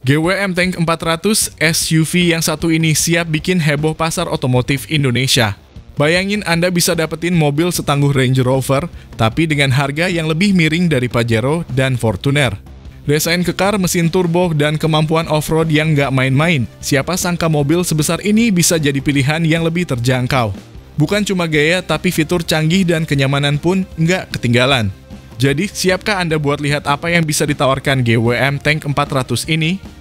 GWM Tank 400 SUV yang satu ini siap bikin heboh pasar otomotif Indonesia. Bayangin Anda bisa dapetin mobil setangguh Range Rover, tapi dengan harga yang lebih miring dari Pajero dan Fortuner. Desain kekar, mesin turbo, dan kemampuan off-road yang nggak main-main. Siapa sangka mobil sebesar ini bisa jadi pilihan yang lebih terjangkau. Bukan cuma gaya, tapi fitur canggih dan kenyamanan pun nggak ketinggalan. Jadi, siapkah Anda buat lihat apa yang bisa ditawarkan GWM Tank 400 ini?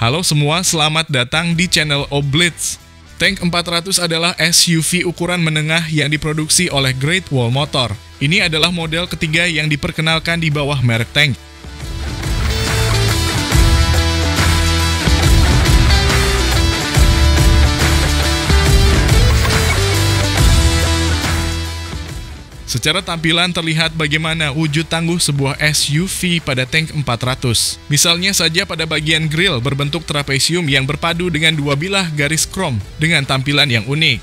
Halo semua, selamat datang di channel Oblitz. Tank 400 adalah SUV ukuran menengah yang diproduksi oleh Great Wall Motor. Ini adalah model ketiga yang diperkenalkan di bawah merek Tank. Secara tampilan terlihat bagaimana wujud tangguh sebuah SUV pada Tank 400. Misalnya saja pada bagian grill berbentuk trapesium yang berpadu dengan dua bilah garis krom dengan tampilan yang unik.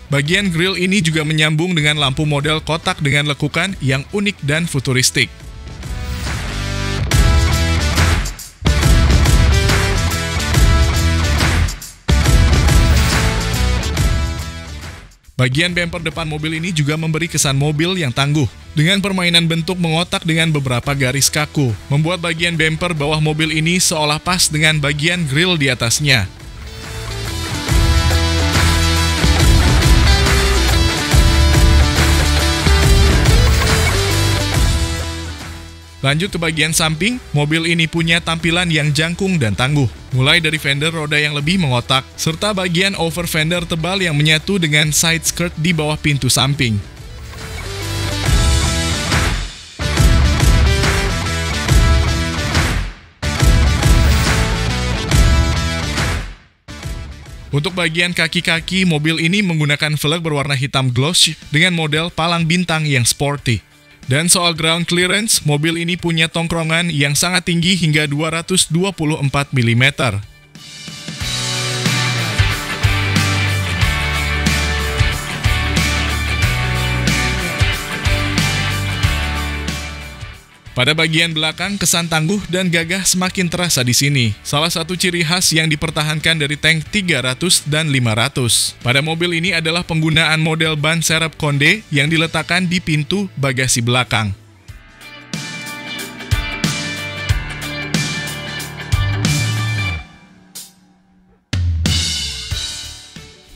Bagian grill ini juga menyambung dengan lampu model kotak dengan lekukan yang unik dan futuristik. Bagian bumper depan mobil ini juga memberi kesan mobil yang tangguh, dengan permainan bentuk mengotak dengan beberapa garis kaku, membuat bagian bumper bawah mobil ini seolah pas dengan bagian grill di atasnya. Lanjut ke bagian samping, mobil ini punya tampilan yang jangkung dan tangguh. Mulai dari fender roda yang lebih mengotak, serta bagian over fender tebal yang menyatu dengan side skirt di bawah pintu samping. Untuk bagian kaki-kaki, mobil ini menggunakan velg berwarna hitam gloss dengan model palang bintang yang sporty. Dan soal ground clearance, mobil ini punya tongkrongan yang sangat tinggi hingga 224 mm. Pada bagian belakang, kesan tangguh dan gagah semakin terasa di sini. Salah satu ciri khas yang dipertahankan dari Tank 300 dan 500. Pada mobil ini adalah penggunaan model ban serep konde yang diletakkan di pintu bagasi belakang.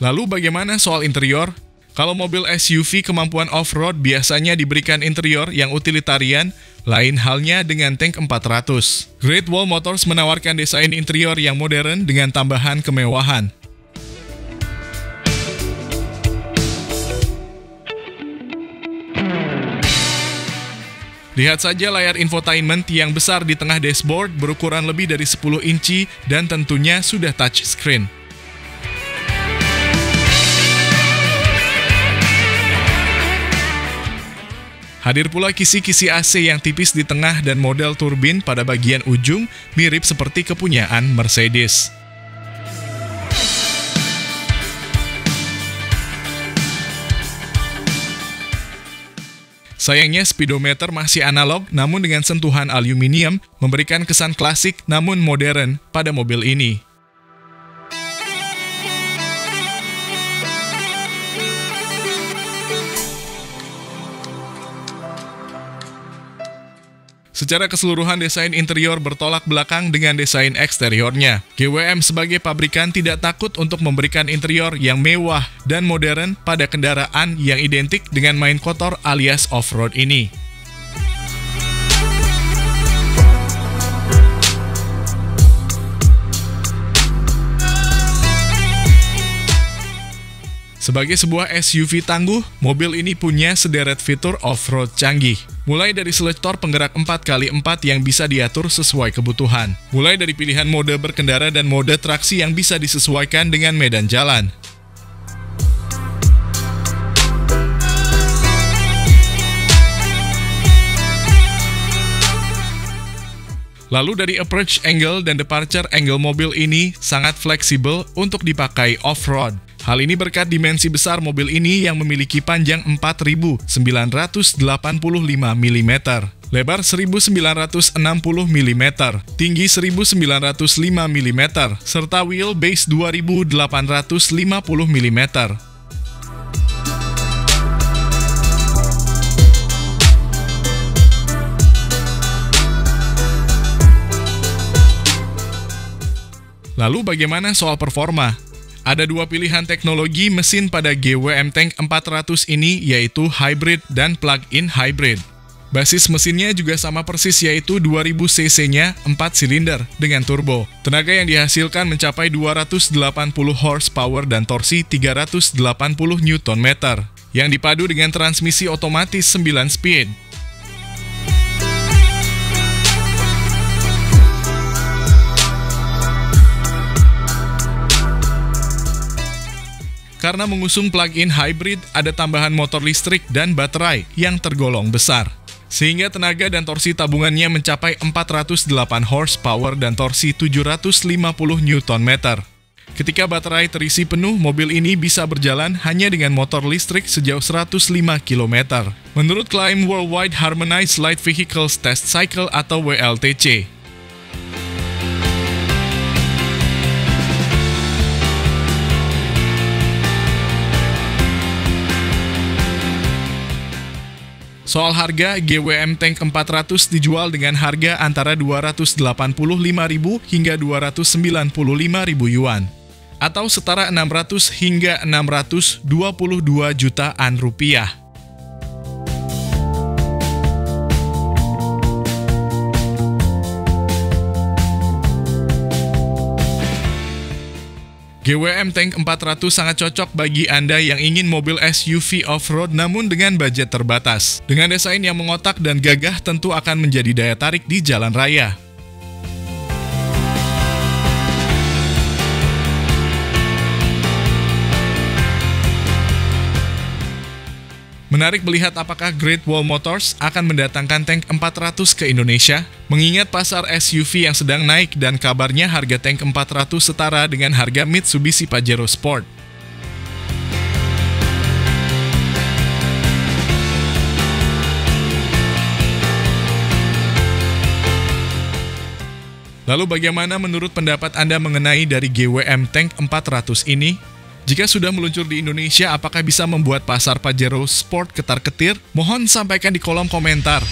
Lalu bagaimana soal interior? Kalau mobil SUV kemampuan off-road biasanya diberikan interior yang utilitarian, lain halnya dengan Tank 400. Great Wall Motors menawarkan desain interior yang modern dengan tambahan kemewahan. Lihat saja layar infotainment yang besar di tengah dashboard berukuran lebih dari 10 inci dan tentunya sudah touchscreen. Hadir pula kisi-kisi AC yang tipis di tengah dan model turbin pada bagian ujung mirip seperti kepunyaan Mercedes. Sayangnya speedometer masih analog namun dengan sentuhan aluminium memberikan kesan klasik namun modern pada mobil ini. Secara keseluruhan desain interior bertolak belakang dengan desain eksteriornya. GWM sebagai pabrikan tidak takut untuk memberikan interior yang mewah dan modern pada kendaraan yang identik dengan main kotor alias off-road ini. Sebagai sebuah SUV tangguh, mobil ini punya sederet fitur off-road canggih. Mulai dari selektor penggerak 4x4 yang bisa diatur sesuai kebutuhan. Mulai dari pilihan mode berkendara dan mode traksi yang bisa disesuaikan dengan medan jalan. Lalu dari approach angle dan departure angle mobil ini sangat fleksibel untuk dipakai off-road. Hal ini berkat dimensi besar mobil ini yang memiliki panjang 4.985 mm, lebar 1.960 mm, tinggi 1.905 mm, serta wheelbase 2.850 mm. Lalu bagaimana soal performa? Ada dua pilihan teknologi mesin pada GWM Tank 400 ini, yaitu hybrid dan plug-in hybrid. Basis mesinnya juga sama persis, yaitu 2000 cc-nya 4 silinder dengan turbo. Tenaga yang dihasilkan mencapai 280 horsepower dan torsi 380 Nm, yang dipadu dengan transmisi otomatis 9 speed. Karena mengusung plug-in hybrid, ada tambahan motor listrik dan baterai yang tergolong besar. Sehingga tenaga dan torsi tabungannya mencapai 408 horsepower dan torsi 750 Nm. Ketika baterai terisi penuh, mobil ini bisa berjalan hanya dengan motor listrik sejauh 105 km. Menurut klaim Worldwide Harmonized Light Vehicles Test Cycle atau WLTC. Soal harga, GWM Tank 400 dijual dengan harga antara 285.000 hingga 295.000 yuan, atau setara 600 hingga 622 jutaan rupiah. GWM Tank 400 sangat cocok bagi Anda yang ingin mobil SUV off-road namun dengan budget terbatas. Dengan desain yang mengotak dan gagah tentu akan menjadi daya tarik di jalan raya. Menarik melihat apakah Great Wall Motors akan mendatangkan Tank 400 ke Indonesia, mengingat pasar SUV yang sedang naik dan kabarnya harga Tank 400 setara dengan harga Mitsubishi Pajero Sport. Lalu bagaimana menurut pendapat Anda mengenai dari GWM Tank 400 ini? Jika sudah meluncur di Indonesia, apakah bisa membuat pasar Pajero Sport ketar-ketir? Mohon sampaikan di kolom komentar.